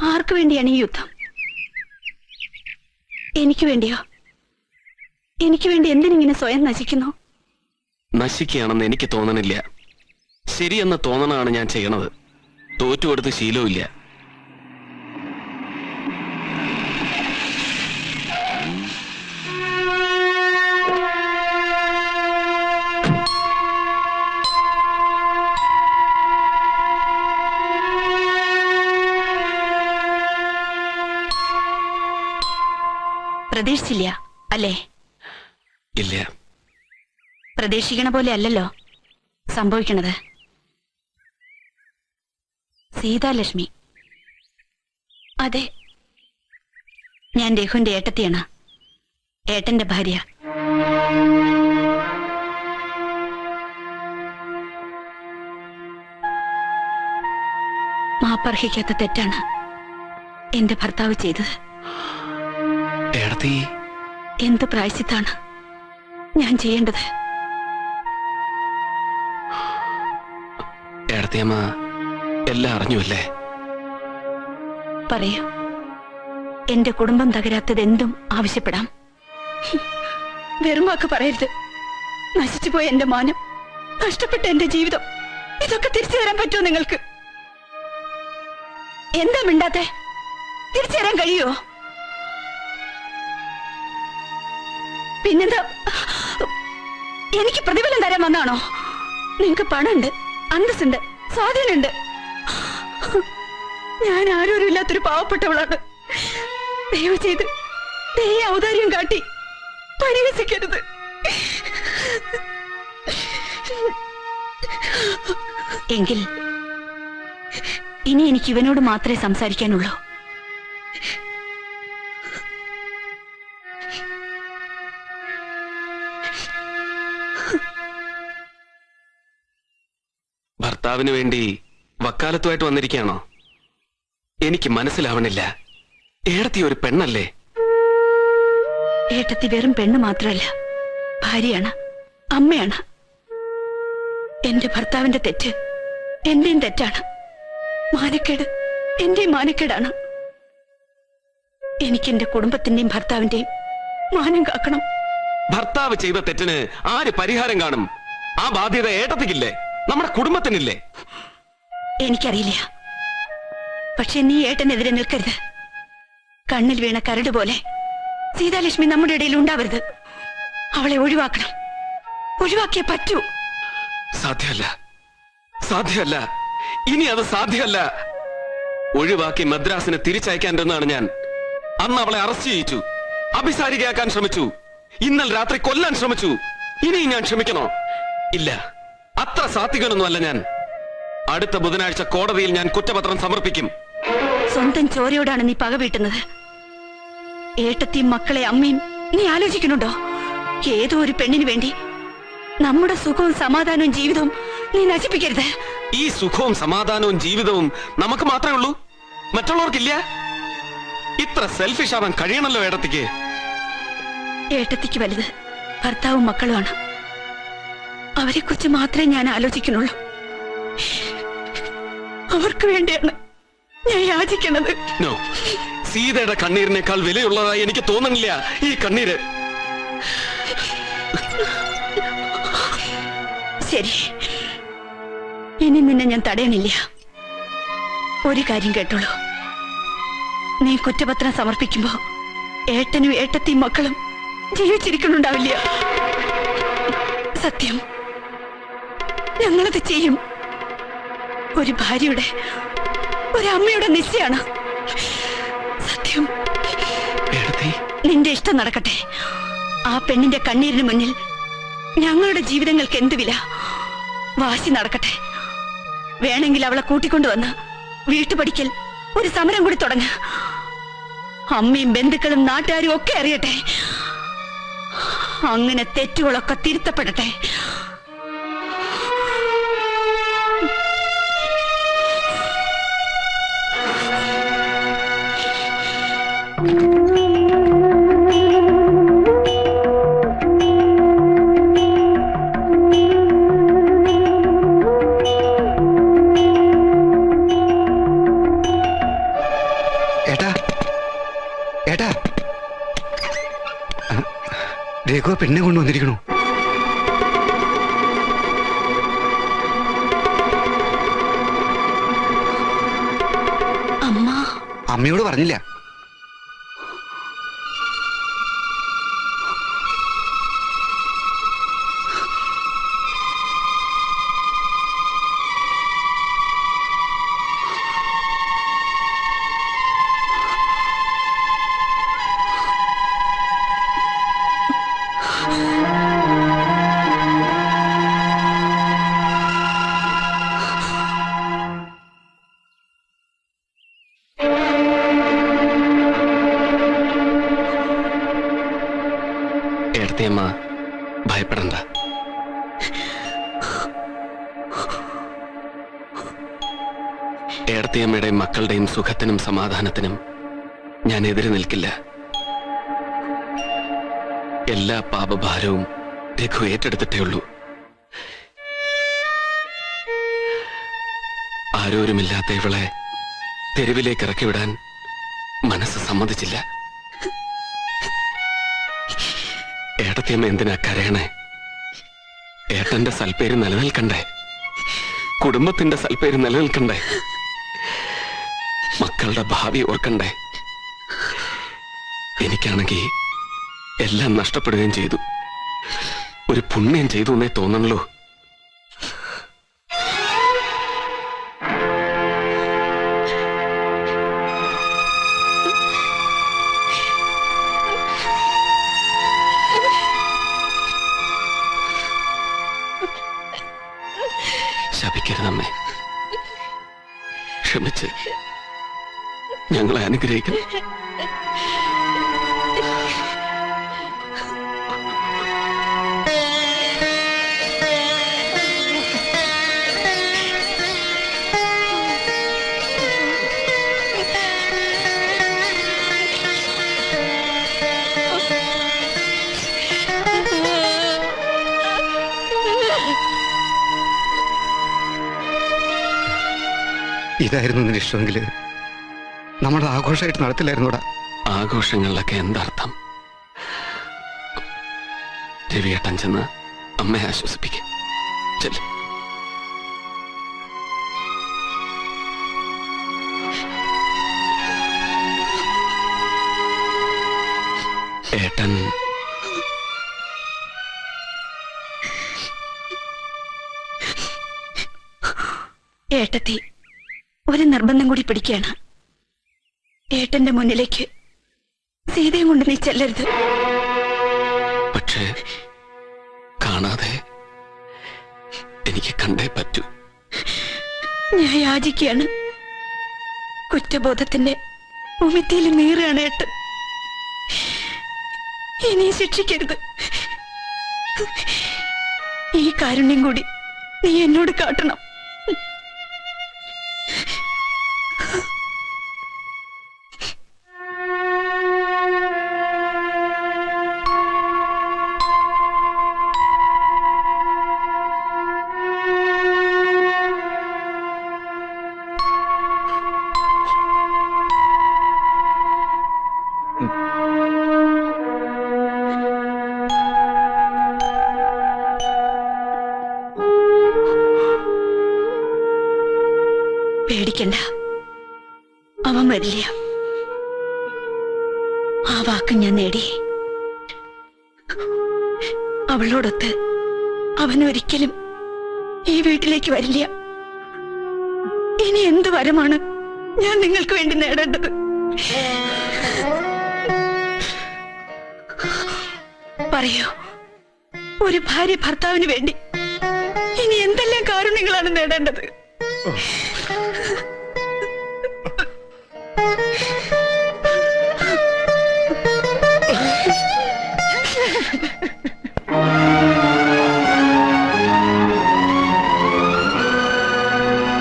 ആർക്കു വേണ്ടിയാണ് ഈ യുദ്ധം? എനിക്ക് വേണ്ടിയോ? എനിക്ക് വേണ്ടി എന്തിനിങ്ങനെ സ്വയം നശിക്കുന്നു? നശിക്കുകയാണെന്ന് എനിക്ക് തോന്നണില്ല. ശരിയെന്ന് തോന്നണാണ് ഞാൻ ചെയ്യണത്. തോറ്റുകൊടുത്ത് ശീലവുമില്ല. പ്രതീക്ഷിച്ചില്ല അല്ലേ? ഇല്ല. പ്രതീക്ഷിക്കണ പോലെ അല്ലല്ലോ സംഭവിക്കണത്. സീതാലക്ഷ്മി. അതെ, ഞാൻ രഘുവിന്റെ ഏട്ടത്തിയാണ്, ഏട്ടന്റെ ഭാര്യ. മാപ്പർഹിക്കാത്ത തെറ്റാണ് എന്റെ ഭർത്താവ് ചെയ്തത്. എന്ത് പ്രായശ്ചിത്താണ് ഞാൻ ചെയ്യേണ്ടത്? ഏടത്തിയമ്മ എല്ലാം അറിഞ്ഞുവല്ലേ? പറയൂ. എന്റെ കുടുംബം തകരാത്തത് എന്തും ആവശ്യപ്പെടാം. വെറും വാക്ക് പറയരുത്. നശിച്ചുപോയ എന്റെ മാനം, നഷ്ടപ്പെട്ട എന്റെ ജീവിതം, ഇതൊക്കെ തിരിച്ചു തരാൻ പറ്റുമോ നിങ്ങൾക്ക്? എന്താ മിണ്ടാത്തെ? തിരിച്ചു തരാൻ കഴിയുമോ? പിന്നെന്താ, എനിക്ക് പ്രതിഫലം തരാൻ വന്നാണോ? നിങ്ങക്ക് പണമുണ്ട്, അന്തസ്സുണ്ട്, സ്വാധീനമുണ്ട്. ഞാൻ ആരോരും ഇല്ലാത്തൊരു പാവപ്പെട്ടവളാണ്. ദയവ് ചെയ്ത് ദയ ഔദാര്യം കാട്ടി പരിഹസിക്കരുത്. എങ്കിൽ ഇനി എനിക്ക് ഇവനോട് മാത്രമേ സംസാരിക്കാനുള്ളൂ. ഭർത്താവിന് വേണ്ടി വക്കാലത്തുമായിട്ട് വന്നിരിക്കുകയാണോ? എനിക്ക് മനസ്സിലാവണില്ല. ഏടത്തി ഒരു പെണ്ണല്ലേ? ഏട്ടത്തി വെറും പെണ്ണ് മാത്രമല്ല, ഭാര്യയാണ്, അമ്മയാണ്. എന്റെ ഭർത്താവിന്റെ തെറ്റ് എന്റെയും തെറ്റാണ്. മാനക്കേട് എന്റെയും മാനക്കേടാണ്. എനിക്ക് എന്റെ കുടുംബത്തിന്റെയും ഭർത്താവിന്റെയും മാനം കാക്കണം. ഭർത്താവ് ചെയ്ത തെറ്റിന് ആര് പരിഹാരം കാണും? ആ ബാധ്യത ഏട്ടത്തിക്കില്ലേ? നമ്മുടെ കുടുംബത്തിനില്ലേ? എനിക്കറിയില്ല. പക്ഷെ നീ ഏട്ടനെതിരെ നിൽക്കരുത്. കണ്ണിൽ വീണ കരട് പോലെ സീതാലക്ഷ്മി നമ്മുടെ ഇടയിൽ ഉണ്ടാവരുത്. അവളെ ഒഴിവാക്കണം. ഒഴിവാക്കിയേ പറ്റൂ. സാധ്യമല്ല, സാധ്യമല്ല, ഇനി അത് സാധ്യമല്ല. ഒഴിവാക്കി മദ്രാസിന് തിരിച്ചയക്കാനെന്നാണ് ഞാൻ. അന്ന് അവളെ അറസ്റ്റ് ചെയ്യിച്ചു, അഭിസാരികയാക്കാൻ ശ്രമിച്ചു, ഇന്നലെ രാത്രി കൊല്ലാൻ ശ്രമിച്ചു. ഇനിയും ഞാൻ ക്ഷമിക്കണോ? ഇല്ല, അത്ര സാത്വികനൊന്നും അല്ല ഞാൻ. അടുത്ത ബുധനാഴ്ച കോടതിയിൽ ഞാൻ കുറ്റപത്രം സമർപ്പിക്കും. സ്വന്തം ചോരയോടാണ് നീ പക വീട്ടുന്നത്. ഏട്ടത്തിയും മക്കളെ അമ്മയും നീ ആലോചിക്കുന്നുണ്ടോ? ഏതോ ഒരു പെണ്ണിന് വേണ്ടി നമ്മുടെ സുഖവും സമാധാനവും ജീവിതവും നീ നശിപ്പിക്കരുത്. ഈ സുഖവും സമാധാനവും ജീവിതവും നമുക്ക് മാത്രമേ ഉള്ളൂ, മറ്റുള്ളവർക്കില്ല. ഇത്ര സെൽഫിഷ് ആവാൻ കഴിയണല്ലോ ഏട്ടത്തിക്ക്. ഏട്ടത്തിക്ക് വലുത് ഭർത്താവും മക്കളുമാണ്. അവരെ കുറിച്ച് മാത്രമേ ഞാൻ ആലോചിക്കുന്നുള്ളൂ. അവർക്ക് വേണ്ടിയാണ് ഞാൻ യാചിക്കുന്നത്. നോ, സീതയുടെ കണ്ണീരിനേക്കാൾ വിലയുള്ളതായി എനിക്ക് തോന്നുന്നില്ല ഈ കണ്ണീര്. ശരി, ഇനി നിന്നെ ഞാൻ തടയണില്ല. ഒരു കാര്യം കേട്ടോളൂ. നീ കുറ്റപത്രം സമർപ്പിക്കുമ്പോ ഏട്ടനും ഏട്ടത്തിയും മക്കളും ജീവിച്ചിരിക്കുന്നുണ്ടാവില്ല. സത്യം, ഞങ്ങളത് ചെയ്യും. ഒരു ഭാര്യയുടെ, ഒരമ്മയുടെ നിശ്ചയാണ് സത്യം. നിന്റെ ഇഷ്ടം നടക്കട്ടെ. ആ പെണ്ണിന്റെ കണ്ണീരിന് മുന്നിൽ ഞങ്ങളുടെ ജീവിതങ്ങൾക്ക് എന്ത് വില? വാശി നടക്കട്ടെ. വേണമെങ്കിൽ അവളെ കൂട്ടിക്കൊണ്ടുവന്ന് വീട്ടുപടിക്കൽ ഒരു സമരം കൂടി തുടങ്ങ. അമ്മയും ബന്ധുക്കളും നാട്ടുകാരും ഒക്കെ അറിയട്ടെ. അങ്ങനെ തെറ്റുകളൊക്കെ തിരുത്തപ്പെടട്ടെ. രഘു പെണ്ണെ കൊണ്ടുവന്നിരിക്കണു. അമ്മയോട് പറഞ്ഞില്ല. ഏടത്തിയമ്മ ഭയപ്പെടണ്ട. ഏടത്തിയമ്മയുടെയും മക്കളുടെയും സുഖത്തിനും സമാധാനത്തിനും ഞാൻ എതിര് നിൽക്കില്ല. എല്ലാ പാപഭാരവും രഘു ഏറ്റെടുത്തിട്ടേ ഉള്ളൂ. ആരോരുമില്ലാത്ത ഇവളെ തെരുവിലേക്ക് ഇറക്കിവിടാൻ മനസ്സ് സമ്മതിച്ചില്ല. ഏടത്തിയമ്മ എന്തിനാ കരയണേ? ഏട്ടന്റെ സൽപ്പേര് നിലനിൽക്കണ്ടേ? കുടുംബത്തിന്റെ സൽപ്പേര് നിലനിൽക്കണ്ടേ? മക്കളുടെ ഭാവി ഓർക്കണ്ടേ? എനിക്കാണെങ്കിൽ എല്ലാം നഷ്ടപ്പെടുകയും ചെയ്തു. ഒരു പുണ്യം ചെയ്തു എന്നേ തോന്നണല്ലോ. ശപിക്കരുതമ്മേ. ക്ഷമിച്ച് ഞങ്ങളെ അനുഗ്രഹിക്കണം. ഇതായിരുന്നു നിന്റെ ഇഷ്ടമെങ്കിൽ നമ്മുടെ ആഘോഷമായിട്ട് നടത്തില്ലായിരുന്നോടാ. ആഘോഷങ്ങളിലൊക്കെ എന്തർത്ഥം? രവിയേട്ടൻ ചെന്ന് അമ്മയെ ആശ്വസിപ്പിക്കും. ചെല്ല്. ഏട്ടൻ ഏട്ടത്തി ഒരു നിർബന്ധം കൂടി പിടിക്കുകയാണ്. ഏട്ടന്റെ മുന്നിലേക്ക് സീതയും കൊണ്ട് നീ ചെല്ലരുത്. പക്ഷേ കാണാതെ എനിക്ക് കണ്ടേ പറ്റൂ. ഞാൻ യാചിക്കുകയാണ്. കുറ്റബോധത്തിന്റെ ഉമിത്തിയിൽ നീറുകയാണ് ഏട്ടൻ. ഇനി ശിക്ഷിക്കരുത്. ഈ കാരുണ്യം കൂടി നീ എന്നോട് കാട്ടണം. പേടിക്കണ്ട, അവൻ വരില്ല. ആ വാക്ക് ഞാൻ നേടി. അവളോടൊത്ത് അവൻ ഒരിക്കലും ഈ വീട്ടിലേക്ക് വരില്ല. ഇനി എന്ത് വരമാണ് ഞാൻ നിങ്ങൾക്ക് വേണ്ടി നേടേണ്ടത്? പറയൂ, ഒരു ഭാര്യ ഭർത്താവിന് വേണ്ടി ഇനി എന്തെല്ലാം കാരുണ്യങ്ങളാണ് നേടേണ്ടത്?